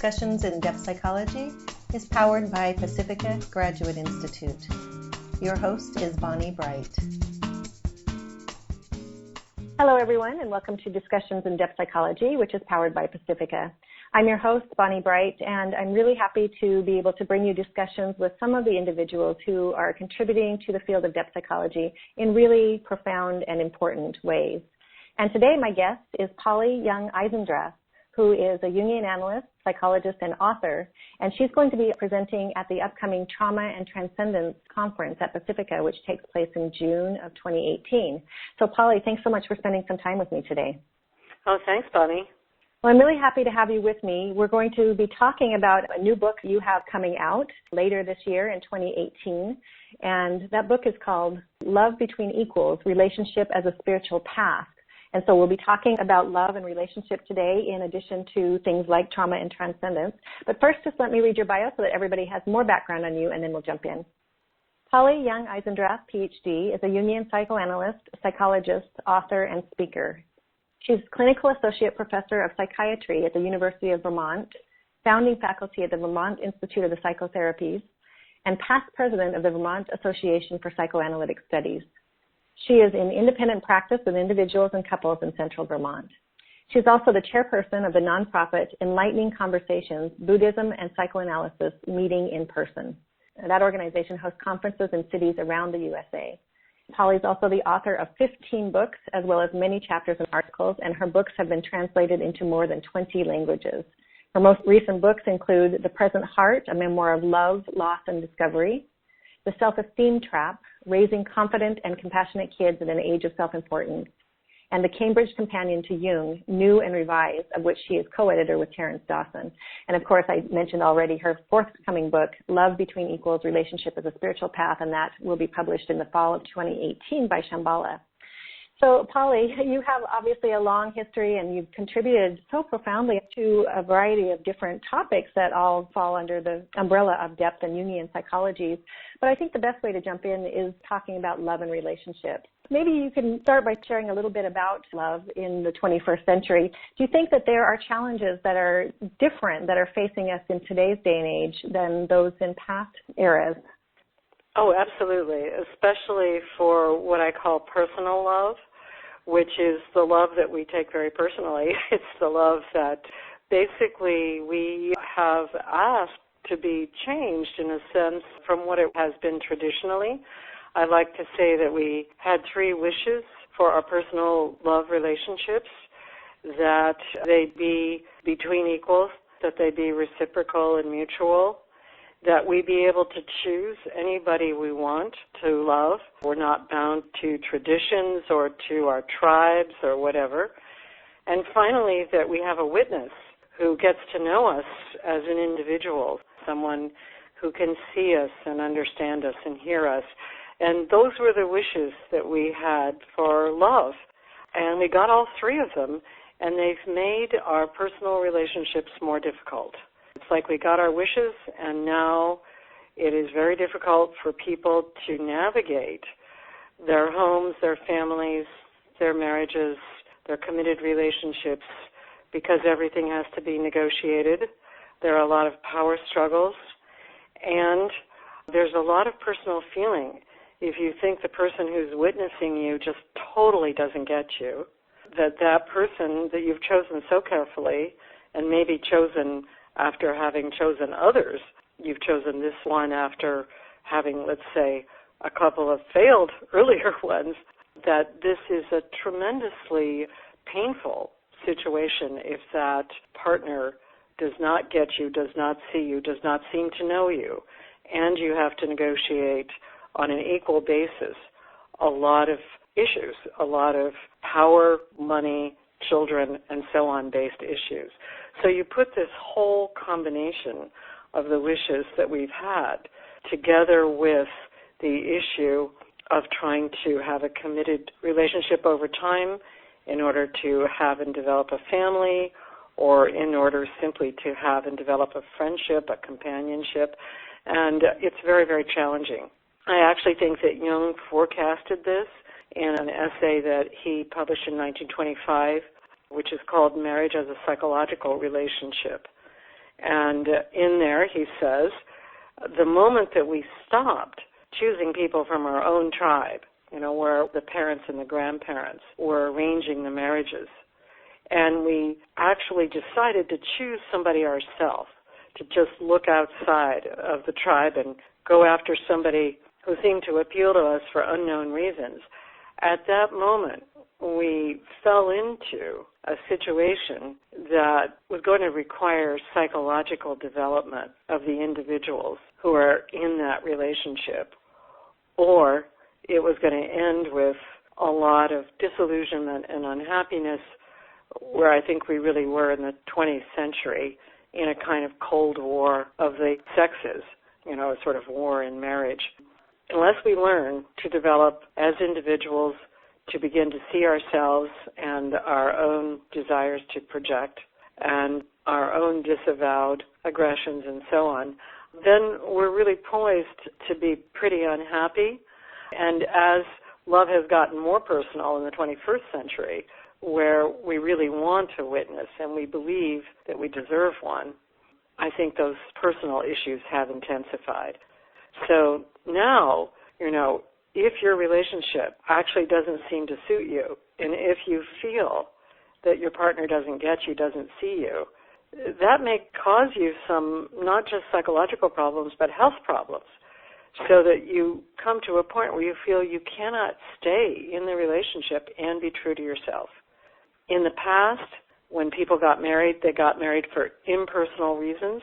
Discussions in Depth Psychology is powered by Pacifica Graduate Institute. Your host is Bonnie Bright. Hello, everyone, and welcome to Discussions in Depth Psychology, which is powered by Pacifica. I'm your host, Bonnie Bright, and I'm really happy to be able to bring you discussions with some of the individuals who are contributing to the field of depth psychology in really profound and important ways. And today, my guest is Polly Young-Eisendrath, who is a Jungian analyst, psychologist, and author, and she's going to be presenting at the upcoming Trauma and Transcendence Conference at Pacifica, which takes place in June of 2018. So, Polly, thanks so much for spending some time with me today. Oh, thanks, Bonnie. Well, I'm really happy to have you with me. We're going to be talking about a new book you have coming out later this year in 2018, and that book is called Love Between Equals, Relationship as a Spiritual Path. And so we'll be talking about love and relationship today in addition to things like trauma and transcendence. But first, just let me read your bio so that everybody has more background on you, and then we'll jump in. Polly Young-Eisendrath, Ph.D., is a Jungian psychoanalyst, psychologist, author, and speaker. She's Clinical Associate Professor of Psychiatry at the University of Vermont, founding faculty at the Vermont Institute of the Psychotherapies, and past president of the Vermont Association for Psychoanalytic Studies. She is in independent practice with individuals and couples in central Vermont. She's also the chairperson of the nonprofit Enlightening Conversations, Buddhism and Psychoanalysis Meeting in Person. That organization hosts conferences in cities around the USA. Polly is also the author of 15 books, as well as many chapters and articles, and her books have been translated into more than 20 languages. Her most recent books include The Present Heart, a memoir of love, loss, and discovery, The Self-Esteem Trap, Raising Confident and Compassionate Kids in an Age of Self-Importance, and The Cambridge Companion to Jung, New and Revised, of which she is co-editor with Terence Dawson. And of course, I mentioned already her forthcoming book, Love Between Equals, Relationship as a Spiritual Path, and that will be published in the fall of 2018 by Shambhala. So, Polly, you have obviously a long history, and you've contributed so profoundly to a variety of different topics that all fall under the umbrella of depth and Jungian psychologies. But I think the best way to jump in is talking about love and relationships. Maybe you can start by sharing a little bit about love in the 21st century. Do you think that there are challenges that are different that are facing us in today's day and age than those in past eras? Oh, absolutely, especially for what I call personal love, which is the love that we take very personally. It's the love that basically we have asked to be changed in a sense from what it has been traditionally. I like to say that we had 3 wishes for our personal love relationships, that they be between equals, that they be reciprocal and mutual, that we be able to choose anybody we want to love. We're not bound to traditions or to our tribes or whatever. And finally, that we have a witness who gets to know us as an individual, someone who can see us and understand us and hear us. And those were the wishes that we had for love. And we got all 3 of them, and they've made our personal relationships more difficult. It's like we got our wishes, and now it is very difficult for people to navigate their homes, their families, their marriages, their committed relationships, because everything has to be negotiated. There are a lot of power struggles, and there's a lot of personal feeling. If you think the person who's witnessing you just totally doesn't get you, that person that you've chosen so carefully, and maybe chosen after having chosen others, you've chosen this one after having, let's say, a couple of failed earlier ones, that this is a tremendously painful situation if that partner does not get you, does not see you, does not seem to know you, and you have to negotiate on an equal basis a lot of issues, a lot of power, money, children, and so on based issues. So you put this whole combination of the wishes that we've had together with the issue of trying to have a committed relationship over time in order to have and develop a family, or in order simply to have and develop a friendship, a companionship, and it's very, very challenging. I actually think that Jung forecasted this in an essay that he published in 1925, which is called Marriage as a Psychological Relationship. And in there he says, the moment that we stopped choosing people from our own tribe, where the parents and the grandparents were arranging the marriages, and we actually decided to choose somebody ourselves, to just look outside of the tribe and go after somebody who seemed to appeal to us for unknown reasons, at that moment we fell into a situation that was going to require psychological development of the individuals who are in that relationship, or it was going to end with a lot of disillusionment and unhappiness, where I think we really were in the 20th century in a kind of Cold War of the sexes, a sort of war in marriage. Unless we learn to develop as individuals, to begin to see ourselves and our own desires to project and our own disavowed aggressions and so on, then we're really poised to be pretty unhappy. And as love has gotten more personal in the 21st century, where we really want a witness and we believe that we deserve one, I think those personal issues have intensified. So now, if your relationship actually doesn't seem to suit you, and if you feel that your partner doesn't get you, doesn't see you, that may cause you some not just psychological problems, but health problems, so that you come to a point where you feel you cannot stay in the relationship and be true to yourself. In the past, when people got married, they got married for impersonal reasons.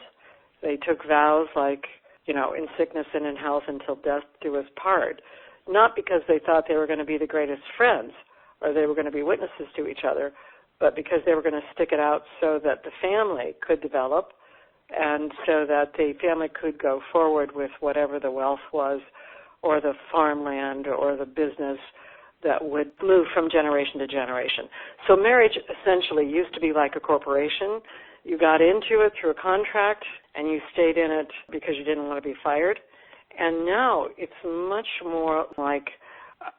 They took vows like, in sickness and in health until death do us part, not because they thought they were going to be the greatest friends or they were going to be witnesses to each other, but because they were going to stick it out so that the family could develop and so that the family could go forward with whatever the wealth was or the farmland or the business that would move from generation to generation. So marriage essentially used to be like a corporation. You got into it through a contract and you stayed in it because you didn't want to be fired. And now it's much more like,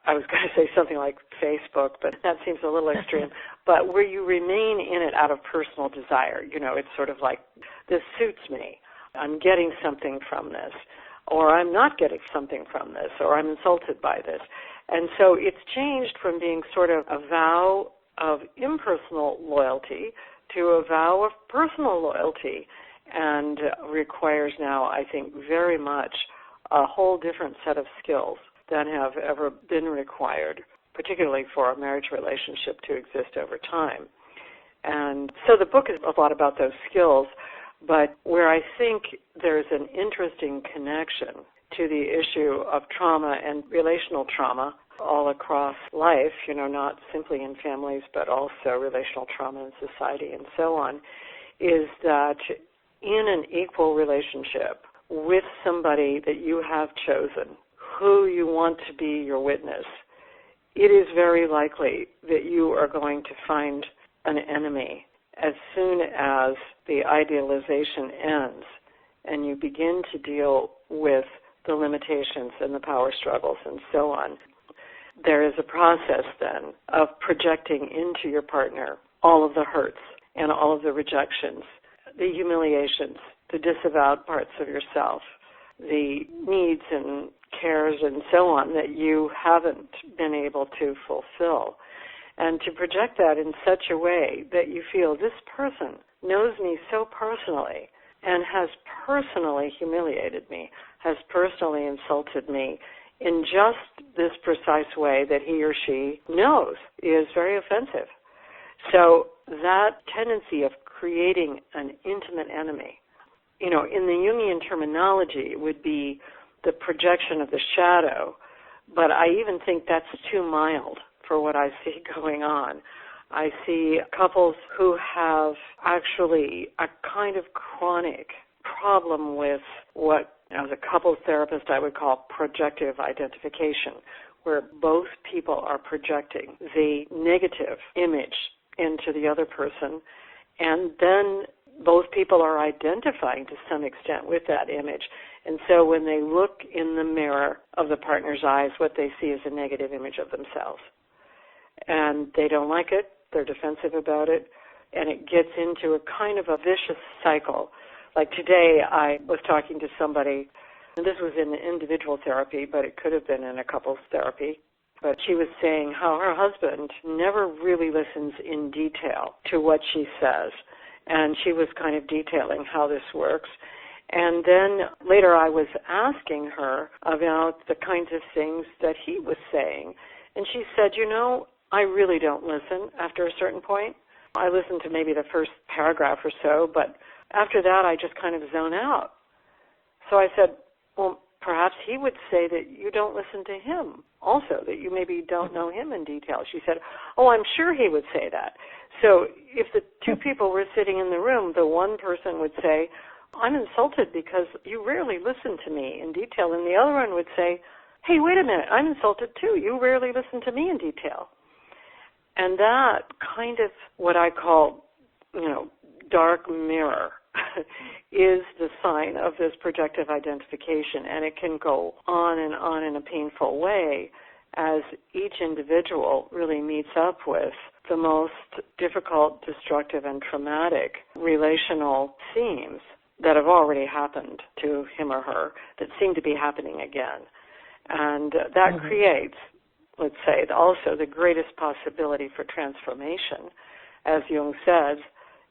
I was going to say something like Facebook, but that seems a little extreme, but where you remain in it out of personal desire. It's sort of like, this suits me. I'm getting something from this, or I'm not getting something from this, or I'm insulted by this. And so it's changed from being sort of a vow of impersonal loyalty to a vow of personal loyalty, and requires now, I think, very much a whole different set of skills than have ever been required, particularly for a marriage relationship to exist over time. And so the book is a lot about those skills, but where I think there's an interesting connection to the issue of trauma and relational trauma all across life, not simply in families, but also relational trauma in society and so on, is that in an equal relationship with somebody that you have chosen, who you want to be your witness, it is very likely that you are going to find an enemy as soon as the idealization ends and you begin to deal with the limitations and the power struggles and so on. There is a process then of projecting into your partner all of the hurts and all of the rejections, the humiliations, the disavowed parts of yourself, the needs and cares and so on that you haven't been able to fulfill. And to project that in such a way that you feel this person knows me so personally and has personally humiliated me, has personally insulted me in just this precise way that he or she knows is very offensive. So that tendency of creating an intimate enemy, in the Jungian terminology, it would be the projection of the shadow, but I even think that's too mild for what I see going on. I see couples who have actually a kind of chronic problem with what, as a couples therapist, I would call projective identification, where both people are projecting the negative image into the other person, and then both people are identifying to some extent with that image. And so when they look in the mirror of the partner's eyes, what they see is a negative image of themselves. And they don't like it, they're defensive about it, and it gets into a kind of a vicious cycle Like today, I was talking to somebody, and this was in individual therapy, but it could have been in a couples therapy. But she was saying how her husband never really listens in detail to what she says. And she was kind of detailing how this works. And then later I was asking her about the kinds of things that he was saying. And she said, I really don't listen after a certain point. I listen to maybe the first paragraph or so, but after that I just kind of zone out. So I said, well, perhaps he would say that you don't listen to him also, that you maybe don't know him in detail. She said, I'm sure he would say that. So if the two people were sitting in the room, the one person would say, I'm insulted because you rarely listen to me in detail. And the other one would say, hey, wait a minute, I'm insulted too. You rarely listen to me in detail. And that kind of what I call, dark mirror is the sign of this projective identification. And it can go on in a painful way as each individual really meets up with the most difficult, destructive, and traumatic relational themes that have already happened to him or her that seem to be happening again. And that creates, let's say, also the greatest possibility for transformation. As Jung says,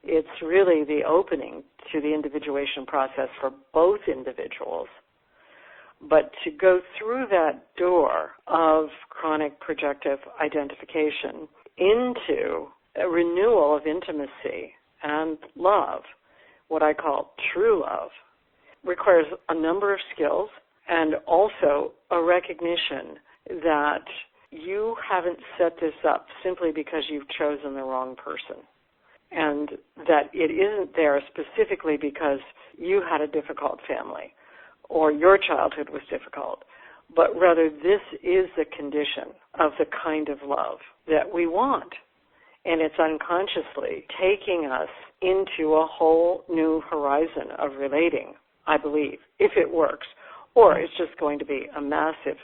it's really the opening to the individuation process for both individuals. But to go through that door of chronic projective identification into a renewal of intimacy and love, what I call true love, requires a number of skills and also a recognition that you haven't set this up simply because you've chosen the wrong person, and that it isn't there specifically because you had a difficult family or your childhood was difficult, but rather this is the condition of the kind of love that we want. And it's unconsciously taking us into a whole new horizon of relating, I believe, if it works. Or it's just going to be a massive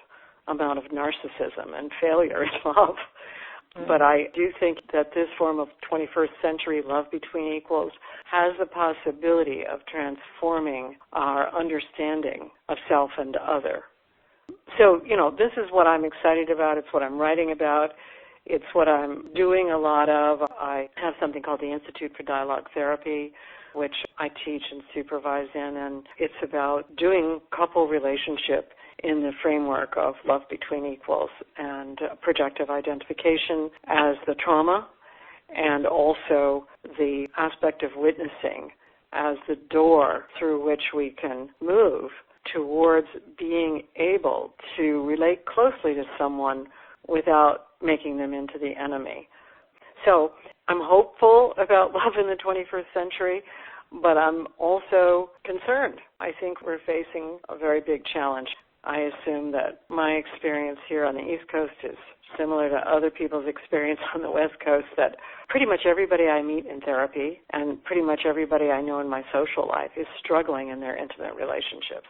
amount of narcissism and failure in love. But I do think that this form of 21st century love between equals has the possibility of transforming our understanding of self and other. So, this is what I'm excited about. It's what I'm writing about. It's what I'm doing a lot of. I have something called the Institute for Dialogue Therapy, which I teach and supervise in, and it's about doing couple relationship in the framework of love between equals and projective identification as the trauma, and also the aspect of witnessing as the door through which we can move towards being able to relate closely to someone without making them into the enemy. So I'm hopeful about love in the 21st century, but I'm also concerned. I think we're facing a very big challenge. I assume that my experience here on the East Coast is similar to other people's experience on the West Coast, that pretty much everybody I meet in therapy and pretty much everybody I know in my social life is struggling in their intimate relationships.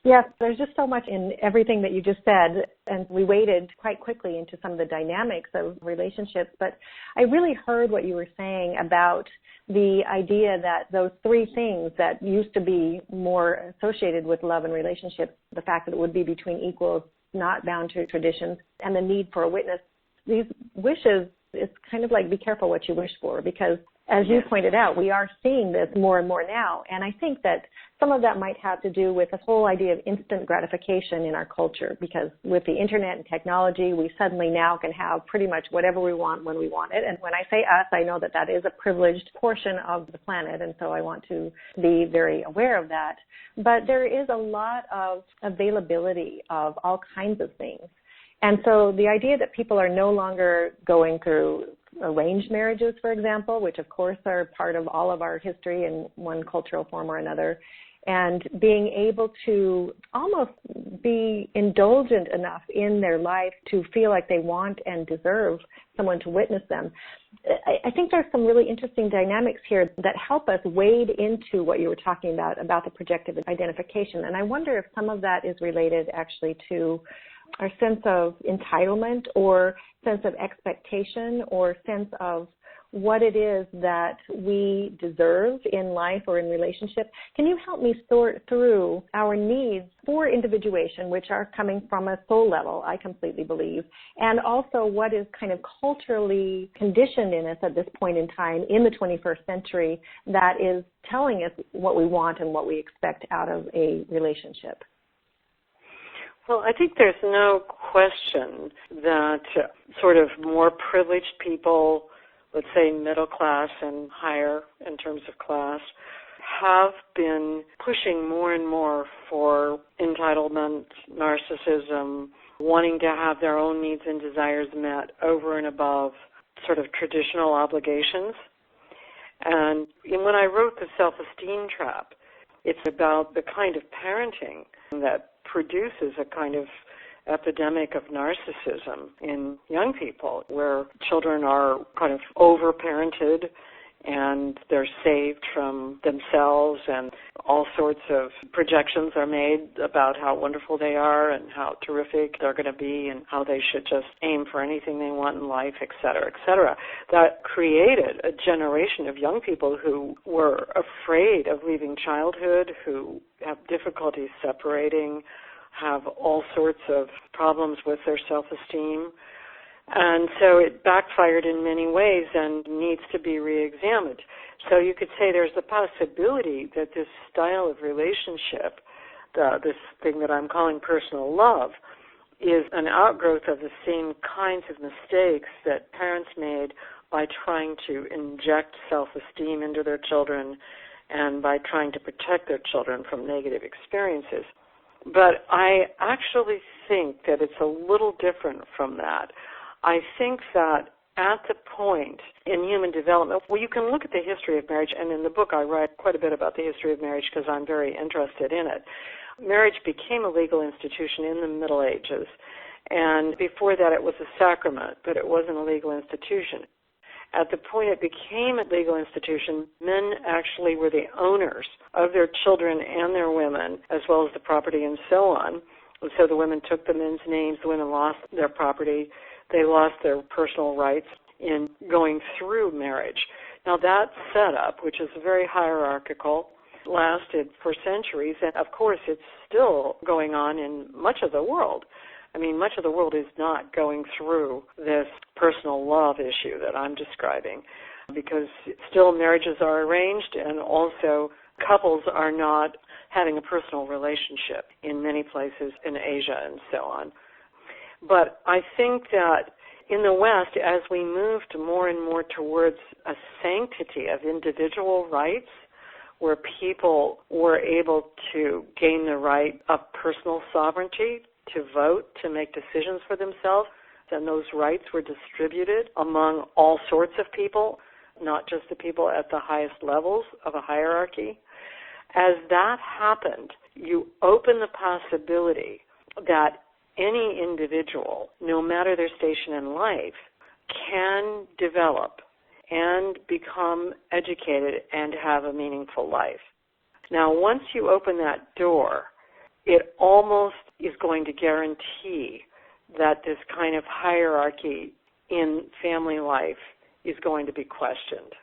Yes, there's just so much in everything that you just said, and we waded quite quickly into some of the dynamics of relationships, but I really heard what you were saying about the idea that those three things that used to be more associated with love and relationships, the fact that it would be between equals, not bound to traditions, and the need for a witness, these wishes, it's kind of like be careful what you wish for, because as you pointed out, we are seeing this more and more now. And I think that some of that might have to do with this whole idea of instant gratification in our culture, because with the internet and technology, we suddenly now can have pretty much whatever we want when we want it. And when I say us, I know that that is a privileged portion of the planet, and so I want to be very aware of that. But there is a lot of availability of all kinds of things. And so the idea that people are no longer going through arranged marriages, for example, which of course are part of all of our history in one cultural form or another, and being able to almost be indulgent enough in their life to feel like they want and deserve someone to witness them. I think there's some really interesting dynamics here that help us wade into what you were talking about the projective identification. And I wonder if some of that is related actually to our sense of entitlement or sense of expectation or sense of what it is that we deserve in life or in relationship, can you help me sort through our needs for individuation, which are coming from a soul level, I completely believe, and also what is kind of culturally conditioned in us at this point in time in the 21st century that is telling us what we want and what we expect out of a relationship? Well, I think there's no question that sort of more privileged people, let's say middle class and higher in terms of class, have been pushing more and more for entitlement, narcissism, wanting to have their own needs and desires met over and above sort of traditional obligations. And when I wrote The Self-Esteem Trap, it's about the kind of parenting that produces a kind of epidemic of narcissism in young people, where children are kind of over-parented and they're saved from themselves, and all sorts of projections are made about how wonderful they are and how terrific they're going to be and how they should just aim for anything they want in life, et cetera, et cetera. That created a generation of young people who were afraid of leaving childhood, who have difficulty separating, have all sorts of problems with their self-esteem. And so it backfired in many ways and needs to be re-examined. So you could say there's a possibility that this style of relationship, this thing that I'm calling personal love, is an outgrowth of the same kinds of mistakes that parents made by trying to inject self-esteem into their children and by trying to protect their children from negative experiences. But I actually think that it's a little different from that. I think that at the point in human development, well, you can look at the history of marriage, and in the book I write quite a bit about the history of marriage because I'm very interested in it. Marriage became a legal institution in the Middle Ages, and before that it was a sacrament, but it wasn't a legal institution. At the point it became a legal institution, men actually were the owners of their children and their women, as well as the property and so on. And so the women took the men's names, the women lost their property, they lost their personal rights in going through marriage. Now that setup, which is very hierarchical, lasted for centuries, and of course it's still going on in much of the world. I mean, much of the world is not going through this personal love issue that I'm describing, because still marriages are arranged, and also couples are not having a personal relationship in many places in Asia and so on. But I think that in the West, as we moved more and more towards a sanctity of individual rights, where people were able to gain the right of personal sovereignty, to vote, to make decisions for themselves, and those rights were distributed among all sorts of people, not just the people at the highest levels of a hierarchy. As that happened, you open the possibility that any individual, no matter their station in life, can develop and become educated and have a meaningful life. Now, once you open that door, it almost is going to guarantee that this kind of hierarchy in family life is going to be questioned.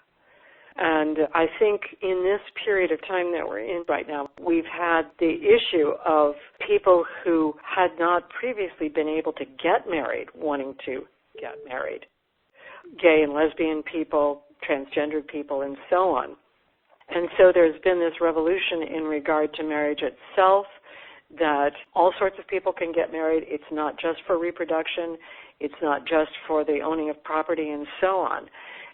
And I think in this period of time that we're in right now, we've had the issue of people who had not previously been able to get married wanting to get married. Gay and lesbian people, transgendered people, and so on. And so there's been this revolution in regard to marriage itself, that all sorts of people can get married. It's not just for reproduction. It's not just for the owning of property and so on.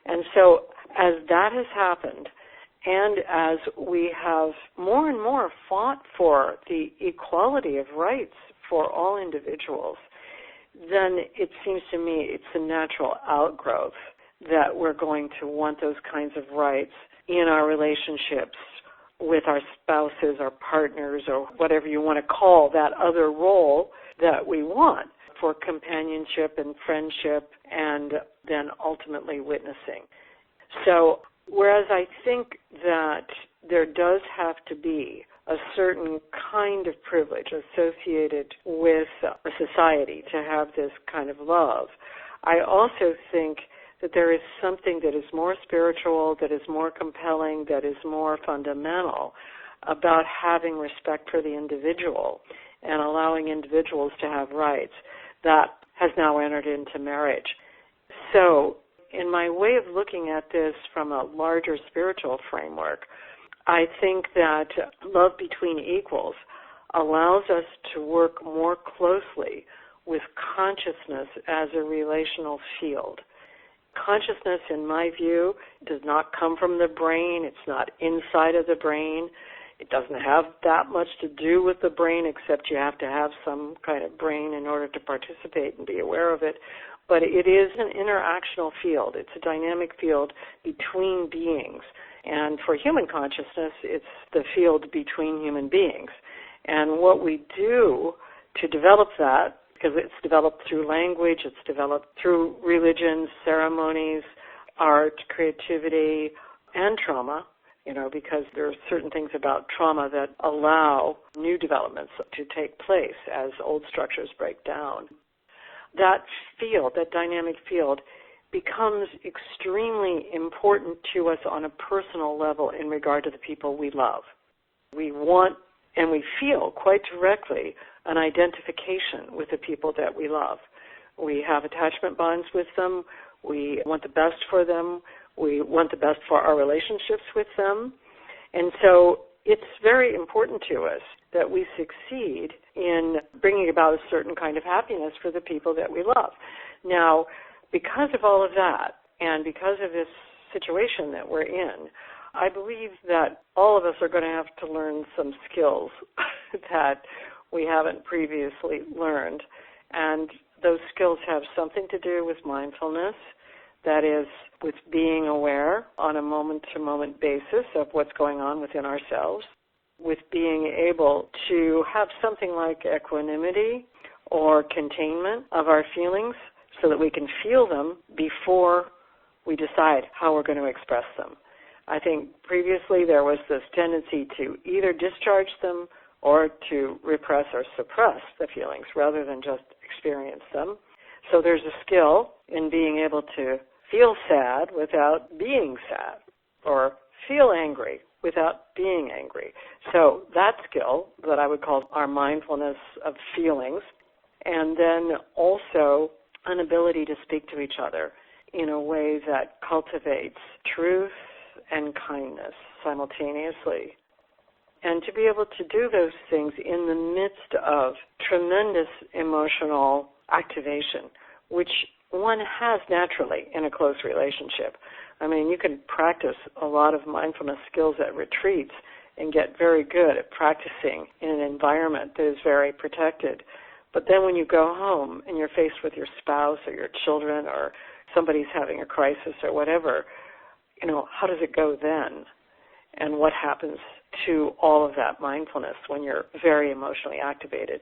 And so as that has happened, and as we have more and more fought for the equality of rights for all individuals, then it seems to me it's a natural outgrowth that we're going to want those kinds of rights in our relationships with our spouses, our partners, or whatever you want to call that other role that we want for companionship and friendship and then ultimately witnessing. So whereas I think that there does have to be a certain kind of privilege associated with a society to have this kind of love, I also think that there is something that is more spiritual, that is more compelling, that is more fundamental about having respect for the individual and allowing individuals to have rights. That has now entered into marriage. So, in my way of looking at this from a larger spiritual framework, I think that love between equals allows us to work more closely with consciousness as a relational field. Consciousness, in my view, does not come from the brain. It's not inside of the brain. It doesn't have that much to do with the brain, except you have to have some kind of brain in order to participate and be aware of it. But it is an interactional field. It's a dynamic field between beings. And for human consciousness, it's the field between human beings. And what we do to develop that, because it's developed through language, it's developed through religions, ceremonies, art, creativity, and trauma, because there are certain things about trauma that allow new developments to take place as old structures break down. That field, that dynamic field, becomes extremely important to us on a personal level in regard to the people we love. We want and we feel quite directly an identification with the people that we love. We have attachment bonds with them. We want the best for them. We want the best for our relationships with them. And so it's very important to us that we succeed in bringing about a certain kind of happiness for the people that we love. Now, because of all of that, and because of this situation that we're in, I believe that all of us are going to have to learn some skills that we haven't previously learned. And those skills have something to do with mindfulness, that is, with being aware on a moment-to-moment basis of what's going on within ourselves, with being able to have something like equanimity or containment of our feelings so that we can feel them before we decide how we're going to express them. I think previously there was this tendency to either discharge them or to repress or suppress the feelings rather than just experience them. So there's a skill in being able to feel sad without being sad, or feel angry without being angry. So that skill that I would call our mindfulness of feelings, and then also an ability to speak to each other in a way that cultivates truth and kindness simultaneously. And to be able to do those things in the midst of tremendous emotional activation, which one has naturally in a close relationship. I mean, you can practice a lot of mindfulness skills at retreats and get very good at practicing in an environment that is very protected. But then when you go home and you're faced with your spouse or your children or somebody's having a crisis or whatever, how does it go then? And what happens to all of that mindfulness when you're very emotionally activated?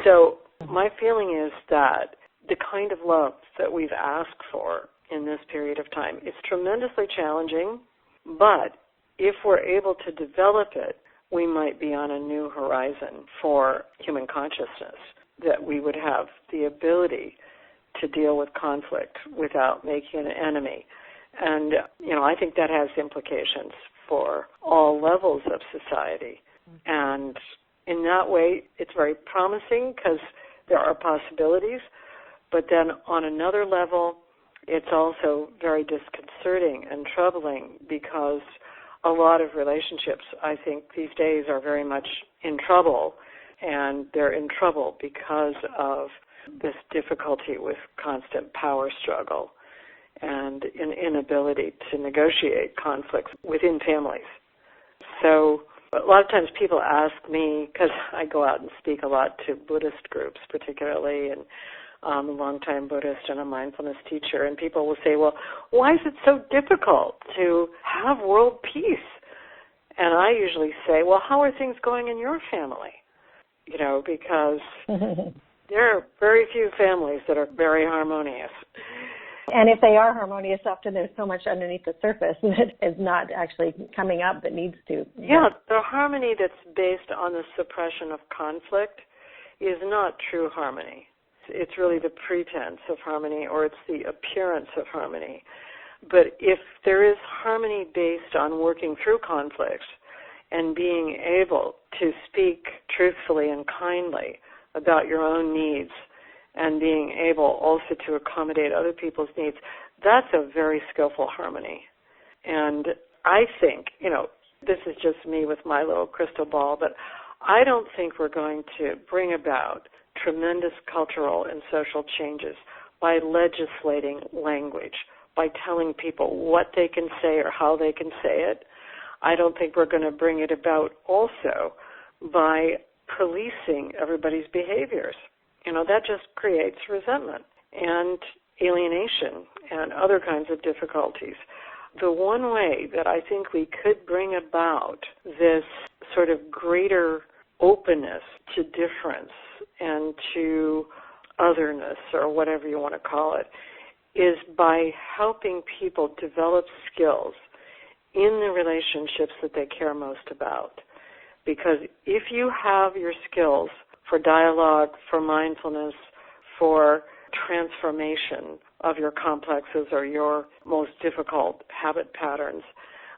So my feeling is that the kind of love that we've asked for in this period of time is tremendously challenging, but if we're able to develop it, we might be on a new horizon for human consciousness, that we would have the ability to deal with conflict without making an enemy. And, I think that has implications for all levels of society. And in that way, it's very promising because there are possibilities. But then on another level, it's also very disconcerting and troubling because a lot of relationships, I think, these days are very much in trouble. And they're in trouble because of this difficulty with constant power struggle and an inability to negotiate conflicts within families. So a lot of times people ask me, because I go out and speak a lot to Buddhist groups particularly, and I'm a longtime Buddhist and a mindfulness teacher, and people will say, well, why is it so difficult to have world peace? And I usually say, well, how are things going in your family? Because there are very few families that are very harmonious. And if they are harmonious, often there's so much underneath the surface that is not actually coming up that needs to. Yeah, the harmony that's based on the suppression of conflict is not true harmony. It's really the pretense of harmony, or it's the appearance of harmony. But if there is harmony based on working through conflict and being able to speak truthfully and kindly about your own needs and being able also to accommodate other people's needs, that's a very skillful harmony. And I think, this is just me with my little crystal ball, but I don't think we're going to bring about tremendous cultural and social changes by legislating language, by telling people what they can say or how they can say it. I don't think we're going to bring it about also by policing everybody's behaviors. That just creates resentment and alienation and other kinds of difficulties. The one way that I think we could bring about this sort of greater openness to difference and to otherness, or whatever you want to call it, is by helping people develop skills in the relationships that they care most about. Because if you have your skills for dialogue, for mindfulness, for transformation of your complexes or your most difficult habit patterns,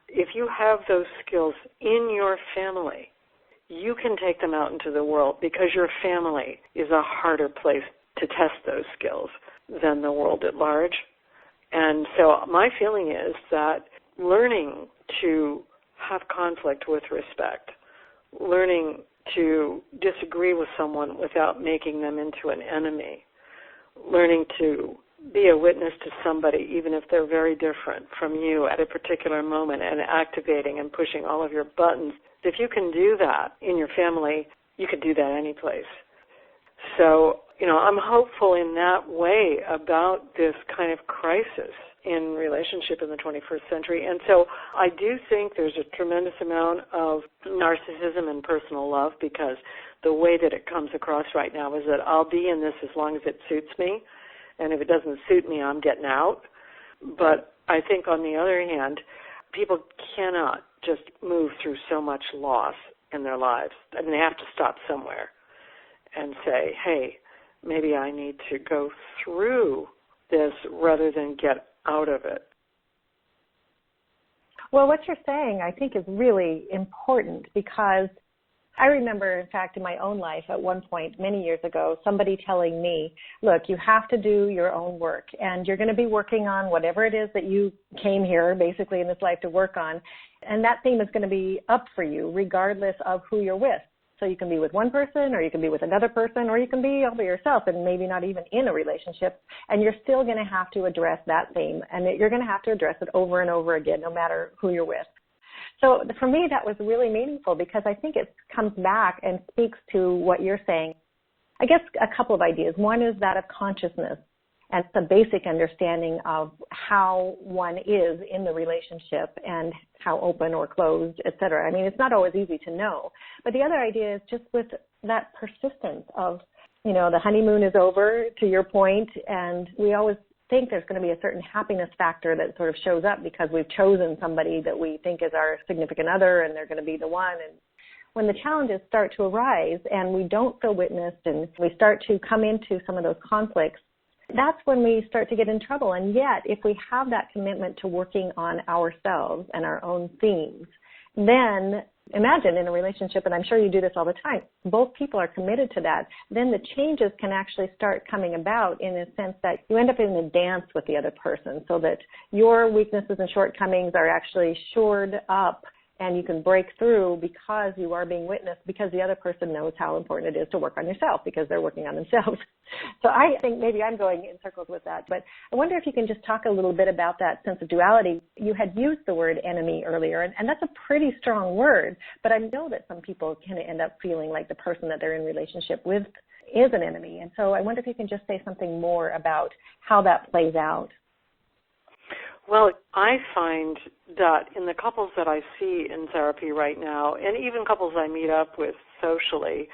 if you have those skills in your family, you can take them out into the world, because your family is a harder place to test those skills than the world at large. And so my feeling is that learning to have conflict with respect, learning to disagree with someone without making them into an enemy, learning to be a witness to somebody even if they're very different from you at a particular moment, and activating and pushing all of your buttons. If you can do that in your family, you can do that any place. So, I'm hopeful in that way about this kind of crisis in relationship in the 21st century. And so I do think there's a tremendous amount of narcissism and personal love, because the way that it comes across right now is that I'll be in this as long as it suits me, and if it doesn't suit me, I'm getting out. But I think on the other hand, people cannot just move through so much loss in their lives. I mean, they have to stop somewhere and say, hey, maybe I need to go through this rather than get out of it. Well, what you're saying, I think, is really important, because I remember, in fact, in my own life at one point many years ago, somebody telling me, look, you have to do your own work, and you're going to be working on whatever it is that you came here basically in this life to work on, and that theme is going to be up for you regardless of who you're with. So you can be with one person, or you can be with another person, or you can be all by yourself and maybe not even in a relationship, and you're still going to have to address that theme, and you're going to have to address it over and over again, no matter who you're with. So for me, that was really meaningful, because I think it comes back and speaks to what you're saying. I guess a couple of ideas. One is that of consciousness, and the basic understanding of how one is in the relationship and how open or closed, et cetera. I mean, it's not always easy to know. But the other idea is just with that persistence of, the honeymoon is over, to your point, and we always think there's going to be a certain happiness factor that sort of shows up because we've chosen somebody that we think is our significant other, and they're going to be the one. And when the challenges start to arise and we don't feel witnessed and we start to come into some of those conflicts, that's when we start to get in trouble. And yet, if we have that commitment to working on ourselves and our own themes, then imagine in a relationship, and I'm sure you do this all the time, both people are committed to that, then the changes can actually start coming about in a sense that you end up in a dance with the other person, so that your weaknesses and shortcomings are actually shored up, and you can break through because you are being witnessed, because the other person knows how important it is to work on yourself, because they're working on themselves. So I think maybe I'm going in circles with that, but I wonder if you can just talk a little bit about that sense of duality. You had used the word enemy earlier, and that's a pretty strong word, but I know that some people can end up feeling like the person that they're in relationship with is an enemy. And so I wonder if you can just say something more about how that plays out. Well, I find that in the couples that I see in therapy right now, and even couples I meet up with socially,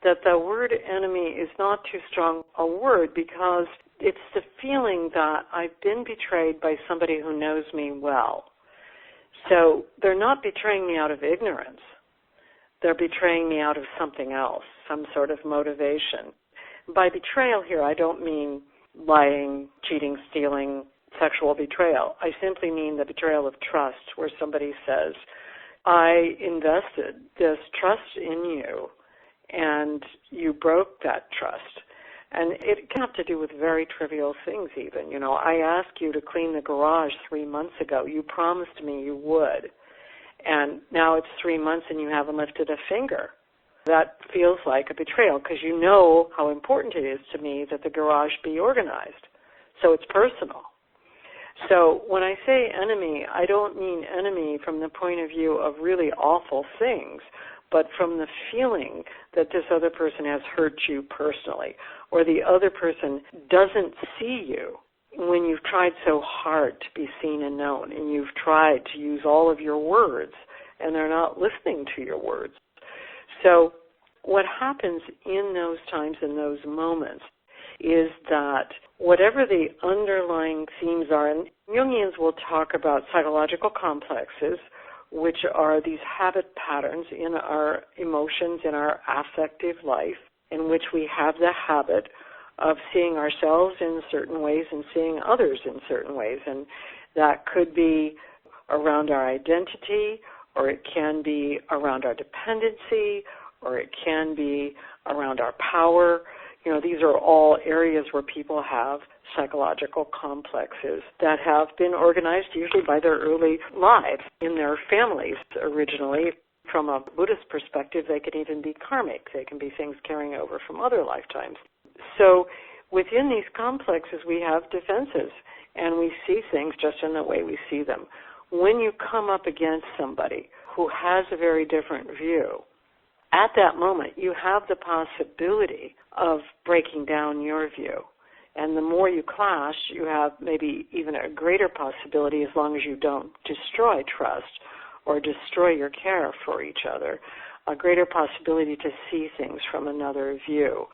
that the word enemy is not too strong a word, because it's the feeling that I've been betrayed by somebody who knows me well. So they're not betraying me out of ignorance. They're betraying me out of something else, some sort of motivation. By betrayal here, I don't mean lying, cheating, stealing, sexual betrayal. I simply mean the betrayal of trust, where somebody says, I invested this trust in you, and you broke that trust. And it can have to do with very trivial things even. I asked you to clean the garage 3 months ago. You promised me you would. And now it's 3 months and you haven't lifted a finger. That feels like a betrayal because you know how important it is to me that the garage be organized. So it's personal. So when I say enemy, I don't mean enemy from the point of view of really awful things, but from the feeling that this other person has hurt you personally, or the other person doesn't see you when you've tried so hard to be seen and known, and you've tried to use all of your words, and they're not listening to your words. So what happens in those times, in those moments, is that whatever the underlying themes are, and Jungians will talk about psychological complexes, which are these habit patterns in our emotions, in our affective life, in which we have the habit of seeing ourselves in certain ways and seeing others in certain ways. And that could be around our identity, or it can be around our dependency, or it can be around our power. These are all areas where people have psychological complexes that have been organized usually by their early lives in their families originally. From a Buddhist perspective, they can even be karmic. They can be things carrying over from other lifetimes. So within these complexes, we have defenses, and we see things just in the way we see them. When you come up against somebody who has a very different view, at that moment, you have the possibility of breaking down your view. And the more you clash, you have maybe even a greater possibility, as long as you don't destroy trust or destroy your care for each other, a greater possibility to see things from another view.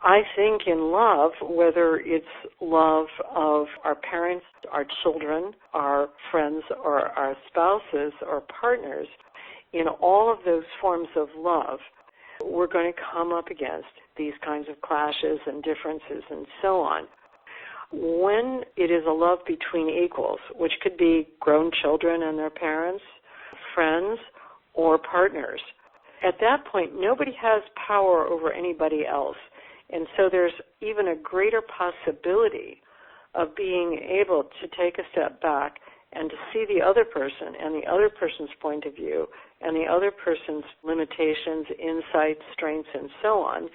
I think in love, whether it's love of our parents, our children, our friends, or our spouses or partners, in all of those forms of love, we're going to come up against these kinds of clashes and differences and so on. When it is a love between equals, which could be grown children and their parents, friends, or partners, at that point, nobody has power over anybody else. And so there's even a greater possibility of being able to take a step back and to see the other person and the other person's point of view and the other person's limitations, insights, strengths, and so on.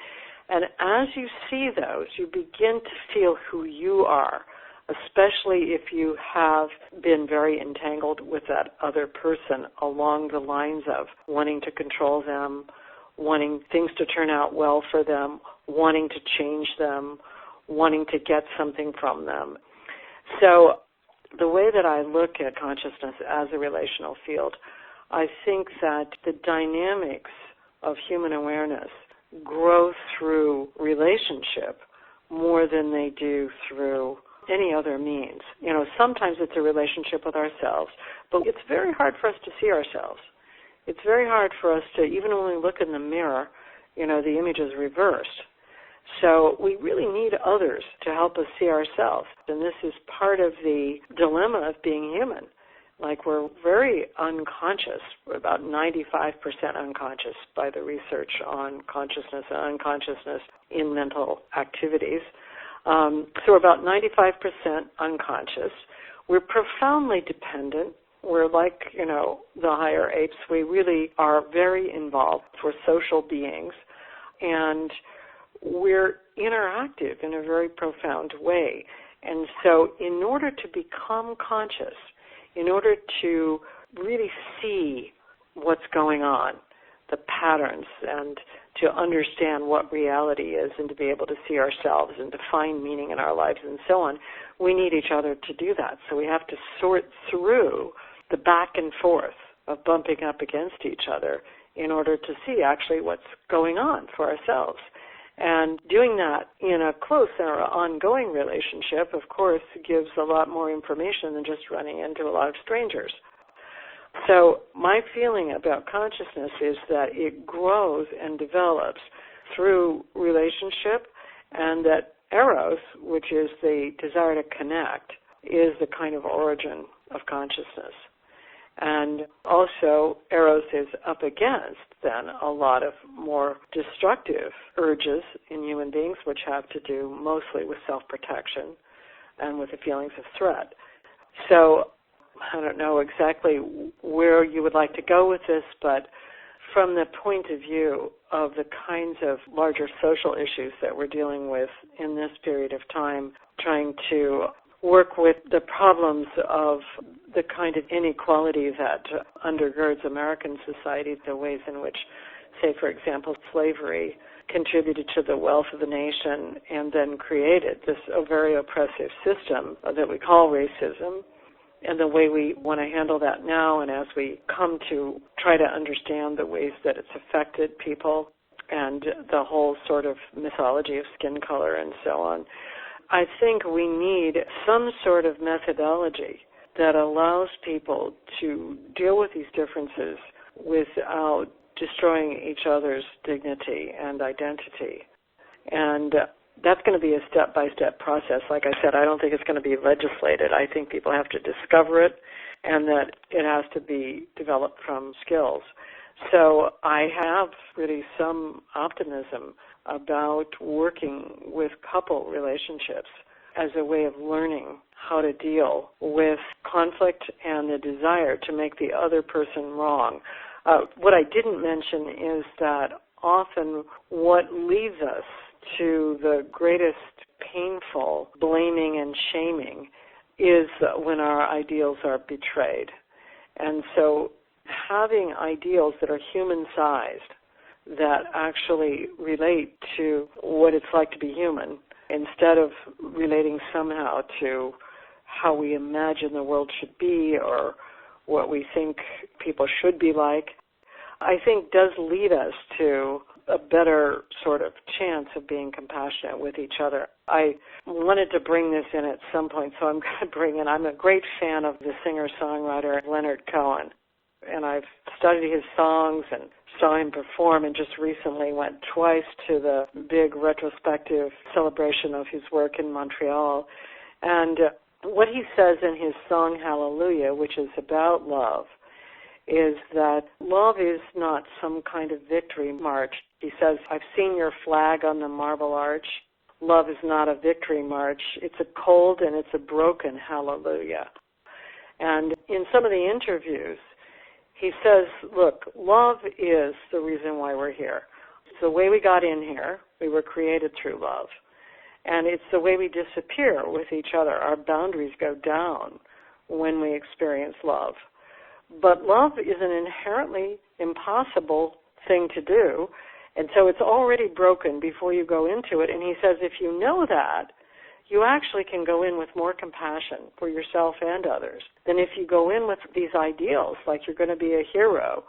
And as you see those, you begin to feel who you are, especially if you have been very entangled with that other person along the lines of wanting to control them, wanting things to turn out well for them, wanting to change them, wanting to get something from them. So the way that I look at consciousness as a relational field, I think that the dynamics of human awareness grow through relationship more than they do through any other means. Sometimes it's a relationship with ourselves, but it's very hard for us to see ourselves. It's very hard for us to, even when we look in the mirror, the image is reversed. So we really need others to help us see ourselves. And this is part of the dilemma of being human. Like, we're very unconscious. We're about 95% unconscious by the research on consciousness and unconsciousness in mental activities. So we're about 95% unconscious. We're profoundly dependent. We're like, the higher apes. We really are very involved. We're social beings. And we're interactive in a very profound way. And so in order to become conscious, in order to really see what's going on, the patterns, and to understand what reality is, and to be able to see ourselves and to find meaning in our lives and so on, we need each other to do that. So we have to sort through the back and forth of bumping up against each other in order to see actually what's going on for ourselves. And doing that in a close or ongoing relationship, of course, gives a lot more information than just running into a lot of strangers. So my feeling about consciousness is that it grows and develops through relationship and that eros, which is the desire to connect, is the kind of origin of consciousness. And also, eros is up against, then, a lot of more destructive urges in human beings, which have to do mostly with self-protection and with the feelings of threat. So, I don't know exactly where you would like to go with this, but from the point of view of the kinds of larger social issues that we're dealing with in this period of time, trying to work with the problems of the kind of inequality that undergirds American society, the ways in which, say, for example, slavery contributed to the wealth of the nation and then created this very oppressive system that we call racism, and the way we want to handle that now, and as we come to try to understand the ways that it's affected people and the whole sort of mythology of skin color and so on, I think we need some sort of methodology that allows people to deal with these differences without destroying each other's dignity and identity. And that's going to be a step-by-step process. Like I said, I don't think it's going to be legislated. I think people have to discover it, and that it has to be developed from skills. So I have really some optimism about working with couple relationships as a way of learning how to deal with conflict and the desire to make the other person wrong. What I didn't mention is that often what leads us to the greatest painful blaming and shaming is when our ideals are betrayed. And so having ideals that are human-sized, that actually relate to what it's like to be human, instead of relating somehow to how we imagine the world should be or what we think people should be like, I think does lead us to a better sort of chance of being compassionate with each other. I wanted to bring this in at some point, so I'm going to bring in, I'm a great fan of the singer-songwriter Leonard Cohen, and I've studied his songs and saw him perform, and just recently went twice to the big retrospective celebration of his work in Montreal. And what he says in his song Hallelujah, which is about love, is that love is not some kind of victory march. He says, I've seen your flag on the Marble Arch. Love is not a victory march. It's a cold and it's a broken hallelujah. And in some of the interviews, he says, look, love is the reason why we're here. It's the way we got in here. We were created through love. And it's the way we disappear with each other. Our boundaries go down when we experience love. But love is an inherently impossible thing to do, and so it's already broken before you go into it. And he says if you know that, you actually can go in with more compassion for yourself and others than if you go in with these ideals, like you're going to be a hero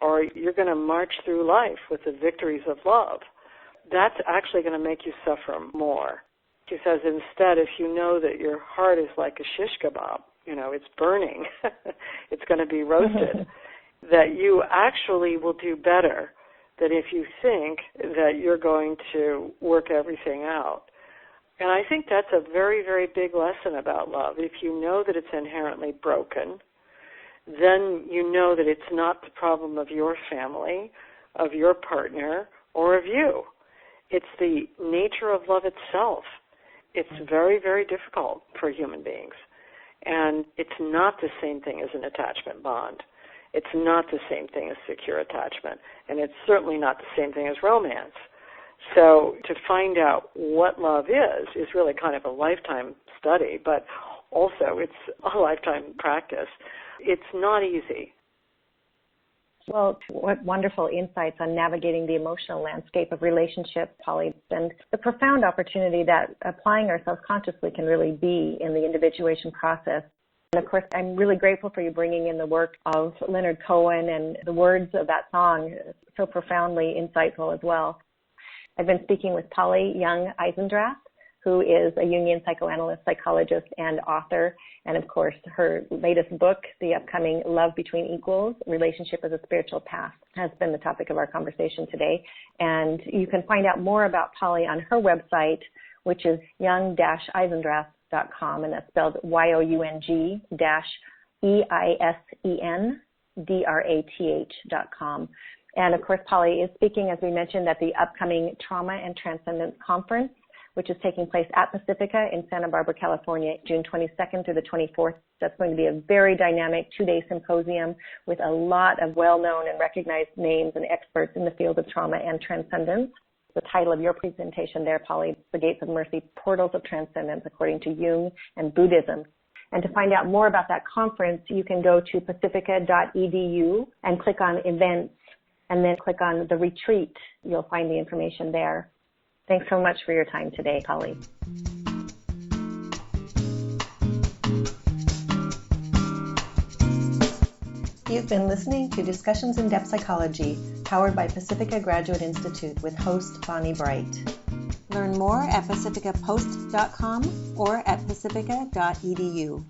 or you're going to march through life with the victories of love. That's actually going to make you suffer more. He says instead, if you know that your heart is like a shish kebab, it's burning, it's going to be roasted, that you actually will do better than if you think that you're going to work everything out. And I think that's a very, very big lesson about love. If you know that it's inherently broken, then you know that it's not the problem of your family, of your partner, or of you. It's the nature of love itself. It's very, very difficult for human beings. And it's not the same thing as an attachment bond. It's not the same thing as secure attachment. And it's certainly not the same thing as romance. So to find out what love is really kind of a lifetime study, but also it's a lifetime practice. It's not easy. Well, what wonderful insights on navigating the emotional landscape of relationships, Polly, and the profound opportunity that applying ourselves consciously can really be in the individuation process. And of course, I'm really grateful for you bringing in the work of Leonard Cohen and the words of that song, so profoundly insightful as well. I've been speaking with Polly Young-Eisendrath, who is a Jungian psychoanalyst, psychologist, and author. And of course, her latest book, the upcoming Love Between Equals, Relationship as a Spiritual Path, has been the topic of our conversation today. And you can find out more about Polly on her website, which is Young-Eisendrath.com, and that's spelled Young-Eisendrath.com. And of course, Polly is speaking, as we mentioned, at the upcoming Trauma and Transcendence Conference, which is taking place at Pacifica in Santa Barbara, California, June 22nd through the 24th. That's going to be a very dynamic 2-day symposium with a lot of well-known and recognized names and experts in the field of trauma and transcendence. The title of your presentation there, Polly, The Gates of Mercy, Portals of Transcendence, according to Jung and Buddhism. And to find out more about that conference, you can go to pacifica.edu and click on events, and then click on the retreat. You'll find the information there. Thanks so much for your time today, Polly. You've been listening to Discussions in Depth Psychology, powered by Pacifica Graduate Institute with host Bonnie Bright. Learn more at pacificapost.com or at pacifica.edu.